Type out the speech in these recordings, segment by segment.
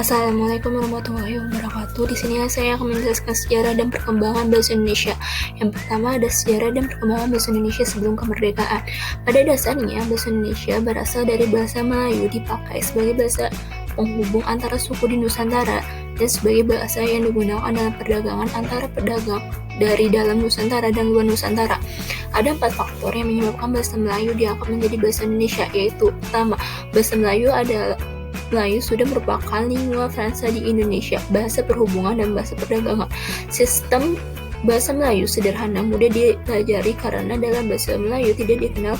Assalamualaikum warahmatullahi wabarakatuh. Di sini saya akan menjelaskan sejarah dan perkembangan bahasa Indonesia. Yang pertama ada sejarah dan perkembangan bahasa Indonesia sebelum kemerdekaan. Pada dasarnya, bahasa Indonesia berasal dari bahasa Melayu, dipakai sebagai bahasa penghubung antara suku di Nusantara dan sebagai bahasa yang digunakan dalam perdagangan antara pedagang dari dalam Nusantara dan luar Nusantara. Ada 4 faktor yang menyebabkan bahasa Melayu diangkat menjadi bahasa Indonesia, yaitu pertama, bahasa Melayu sudah merupakan lingua franca di Indonesia, bahasa perhubungan dan bahasa perdagangan. Sistem bahasa Melayu sederhana, mudah dipelajari karena dalam bahasa Melayu tidak dikenal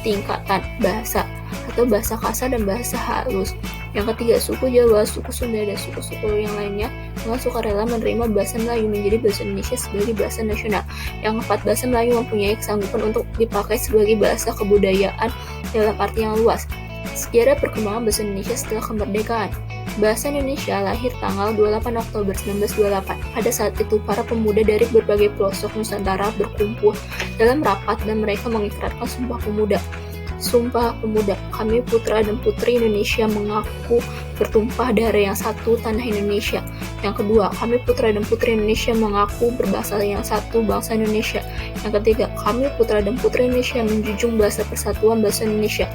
tingkatan bahasa atau bahasa kasar dan bahasa halus. Yang ketiga, suku Jawa, suku Sunda, dan suku-suku yang lainnya dengan sukarela menerima bahasa Melayu menjadi bahasa Indonesia sebagai bahasa nasional. Yang keempat, bahasa Melayu mempunyai kesanggupan untuk dipakai sebagai bahasa kebudayaan dalam arti yang luas. Sejarah perkembangan bahasa Indonesia setelah kemerdekaan. Bahasa Indonesia lahir tanggal 28 Oktober 1928. Pada saat itu, para pemuda dari berbagai pelosok Nusantara berkumpul dalam rapat dan mereka mengikrarkan Sumpah Pemuda. Sumpah Pemuda, kami putra dan putri Indonesia mengaku bertumpah darah yang satu tanah Indonesia. Yang kedua, kami putra dan putri Indonesia mengaku berbahasa yang satu bangsa Indonesia. Yang ketiga, kami putra dan putri Indonesia menjunjung bahasa persatuan bahasa Indonesia.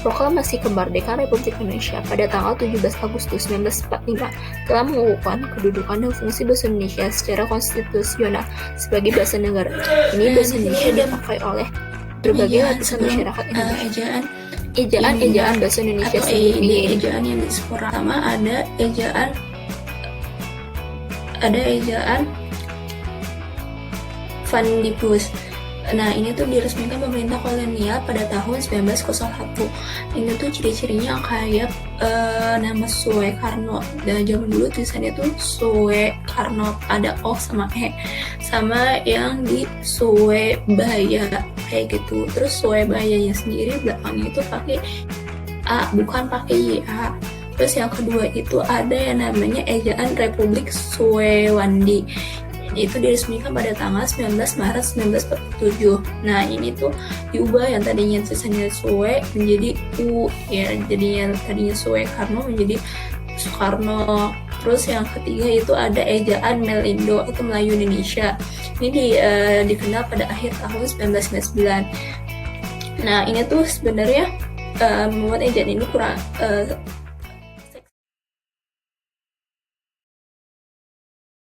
Proklamasi Kemerdekaan Republik Indonesia pada tanggal 17 Agustus 1945 telah mengukuhkan kedudukan dan fungsi bahasa Indonesia secara konstitusional sebagai bahasa negara. Ini bahasa Indonesia dipakai oleh berbagai lapisan masyarakat Indonesia. Ejaan bahasa Indonesia sendiri. Ejaan yang disebut pertama ada ejaan Vandibus. Nah, ini tuh diresmikan pemerintah kolonial pada tahun 1901. Ini tuh ciri-cirinya kayak nama Soekarno. Dan zaman dulu tulisannya tuh Soekarno, ada O sama E. Sama yang di Soebaya kayak gitu. Terus Soebayanya sendiri belakangnya itu pakai A, bukan pakai YA. Terus yang kedua itu ada yang namanya ejaan Republik Swewandi. Itu diresmikan pada tanggal 19 Maret 1947. Nah, ini tuh diubah yang tadinya tulisannya Soe menjadi U, ya, jadinya tadinya Soekarno menjadi Soekarno. Terus yang ketiga itu ada ejaan Melindo, itu Melayu Indonesia. Ini dikenal pada akhir tahun 1999. Nah, ini tuh sebenarnya membuat ejaan ini kurang